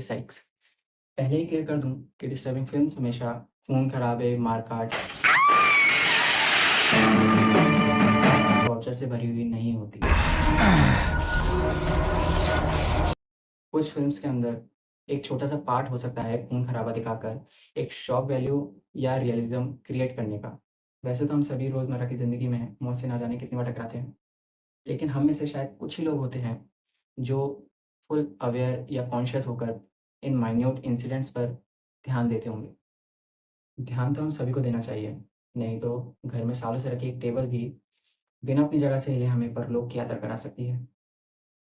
Sikes. पहले ही clear कर दूँ कि डिस्टर्बिंग फ़िल्म्स हमेशा खून-खराबे, मार-काट, टॉर्चर से भरी हुई नहीं होती। कुछ फ़िल्म्स के अंदर एक छोटा-सा पार्ट हो सकता है खून-खराबा दिखाकर एक शॉक वैल्यू या रियलिज़्म क्रिएट करने का। वैसे तो हम सभी रोज़मर्रा की ज़िंदगी में मौत से ना जाने कितनी बार टकराते हैं। लेकिन हम में से शायद कुछ ही लोग होते हैं जो फुल अवेयर या कॉन्शियस होकर इन माइन्यूट इंसिडेंट्स पर ध्यान देते होंगे। ध्यान तो हम सभी को देना चाहिए, नहीं तो घर में सालों से रखी एक टेबल भी बिना अपनी जगह से हिले हमें परलोक की यात्रा करा सकती है।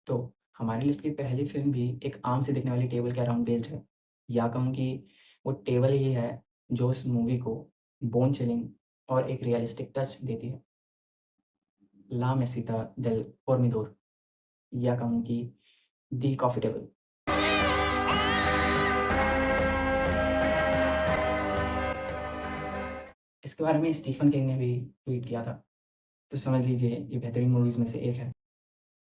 तो हमारी लिस्ट की पहली फ़िल्म भी एक आम से दिखने वाली टेबल के अराउंड बेस्ड है। या कहूँ कि वो टेबल ही है जो उस मूवी को बोन चिलिंग और एक रियलिस्टिक टच देती है। ला मेसिता डेल फोर्मिडोर, या कहूँ कि दी कॉफ़ी टेबल। इसके बारे में स्टीफ़न किंग ने भी ट्वीट किया था, तो समझ लीजिए ये बेहतरीन मूवीज़ में से एक है।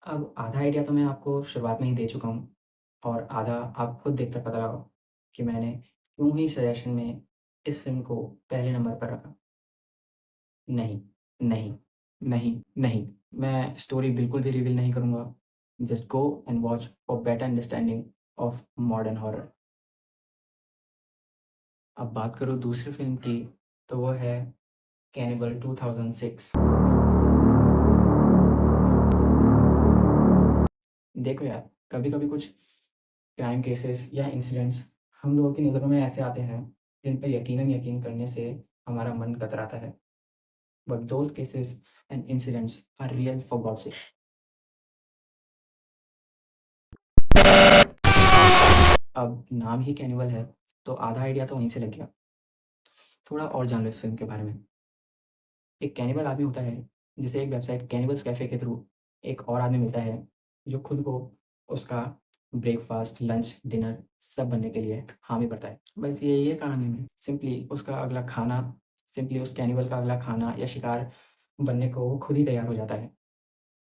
अब आधा आइडिया तो मैं आपको शुरुआत में ही दे चुका हूँ और आधा आप खुद देखकर पता लगाओ कि मैंने क्यों ही सजेशन में इस फ़िल्म को पहले नंबर पर रखा। नहीं, नहीं, नहीं, नहीं, मैं स्टोरी बिल्कुल भी रिवील नहीं करूँगा। Just go and watch for better understanding of modern horror. अब बात करूँ दूसरी फ़िल्म की, तो वो है कैनिबल 2006। देखो यार, कभी-कभी कुछ क्राइम केसेस या इंसिडेंट्स हम लोगों की नज़रों में ऐसे आते हैं, जिन पे यकीनन यकीन करने से हमारा मन कतराता है। But those cases and incidents are real for God's sake. अब नाम ही कैनिबल है, तो आधा आइडिया तो वहीं से लग गया। थोड़ा और जान लो इस फ़िल्म के बारे में। एक कैनिबल आदमी होता है, जिसे एक वेबसाइट कैनिबल्स कैफ़े के थ्रू एक और आदमी मिलता है, जो खुद को उसका ब्रेकफ़ास्ट, लंच, डिनर सब बनने के लिए हामी भरता है। बस यही है कहानी में। सिंपली उस कैनिबल का अगला खाना या शिकार बनने को वो खुद ही तैयार हो जाता है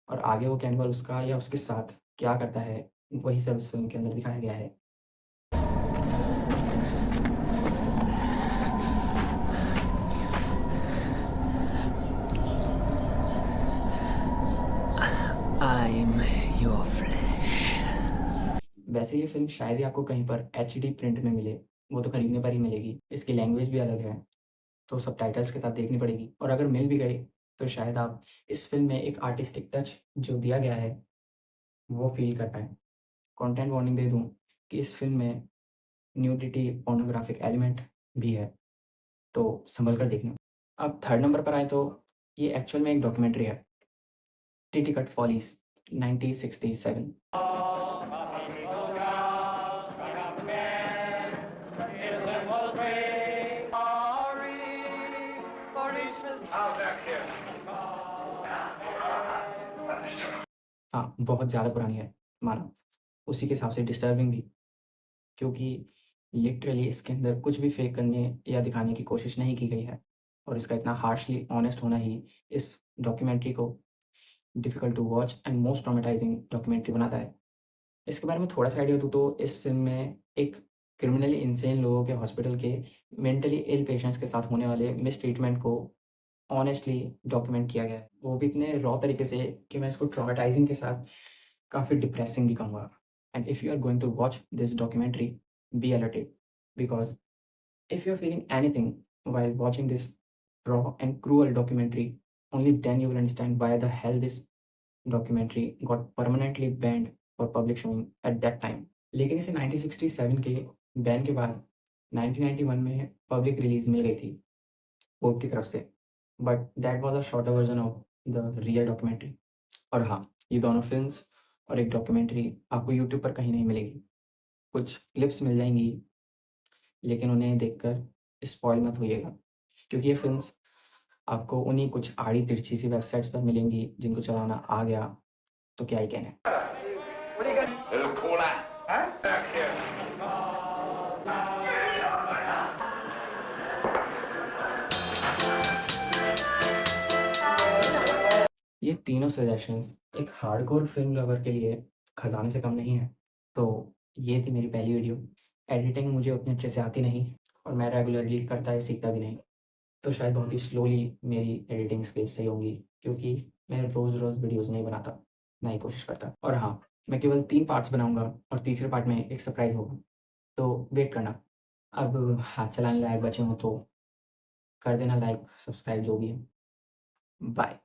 और आगे वो कैनिबल उसका या उसके साथ क्या करता है, वही सब इस फ़िल्म के अंदर दिखाया गया है। I'm your flesh. वैसे ये फ़िल्म शायद ही आपको कहीं पर एचडी प्रिंट में मिले, वो तो खरीदने पर ही मिलेगी। इसकी लैंग्वेज भी अलग है, तो सबटाइटल्स के साथ देखनी पड़ेगी और अगर मिल भी गई, तो शायद आप इस फ़िल्म में एक आर्टिस्टिक टच जो दिया गया है, वो फ़ील कर पाएँ। कंटेंट वार्निंग दे दूँ कि इस फ़िल्म में न्यूडिटी, पोर्नोग्राफिक एलिमेंट भी है, तो सँभल कर देखना। अब थर्ड नंबर पर आएँ तो ये एक्चुअल में एक डॉक्यूमेंट्री है, टिटिकट फॉलीज़ 1967। हाँ, बहुत ज़्यादा पुरानी है, माना। उसी के हिसाब से डिस्टर्बिंग भी, क्योंकि लिटरली इसके अंदर कुछ भी फेक करने या दिखाने की कोशिश नहीं की गई है और इसका इतना हार्शली ऑनेस्ट होना ही इस डॉक्यूमेंट्री को difficult to watch and most traumatising documentary बनाता है। इसके बारे में थोड़ा-सा आइडिया दूँ तो इस फ़िल्म में एक क्रिमिनली इंसेन लोगों के हॉस्पिटल के मेंटली इल पेशेंट्स के साथ होने वाले मिसट्रीटमेंट को ऑनेस्टली डॉक्यूमेंट किया गया है। वो भी इतने रॉ तरीके से कि मैं इसको ट्रॉमेटाइज़िंग के साथ काफ़ी डिप्रेसिंग भी कहूँगा। And if you are going to watch this documentary, be alerted because if you are feeling anything while watching this raw and cruel documentary, only then you will understand why the hell this documentary got permanently banned for public showing at that time. लेकिन इसे 1967 के ban के बाद 1991 में public release मिल गई थी court की तरफ से। But that was a shorter version of the real documentary. और हाँ, ये दोनों फ़िल्म्स और एक डॉक्यूमेंट्री आपको यूट्यूब पर कहीं नहीं मिलेगी। कुछ क्लिप्स मिल जाएँगी, लेकिन उन्हें देखकर स्पॉइल मत होइएगा, क्योंकि ये फ़िल्म्स आपको उन्हीं कुछ आड़ी-तिरछी सी वेबसाइट्स पर मिलेंगी, जिनको चलाना आ गया, तो क्या ही कहने। Little cola. Huh? Back here. ये तीनों सजेशंस एक हार्डकोर फ़िल्म लवर के लिए खजाने से कम नहीं है। तो ये थी मेरी पहली वीडियो। एडिटिंग मुझे उतने अच्छे से आती नहीं और मैं रेगुलरली करता या सीखता भी नहीं। तो शायद बहुत ही स्लोली मेरी एडिटिंग स्किल्स सही होंगी, क्योंकि मैं रोज़-रोज़ वीडियोज़ नहीं बनाता, ना ही कोशिश करता। और हाँ, मैं केवल 3 पार्ट्स बनाऊँगा और तीसरे पार्ट में एक सरप्राइज़ होगा, तो वेट करना। अब हाथ चलाने लायक बचे हों तो कर देना लाइक, सब्सक्राइब जो भी है। बाय।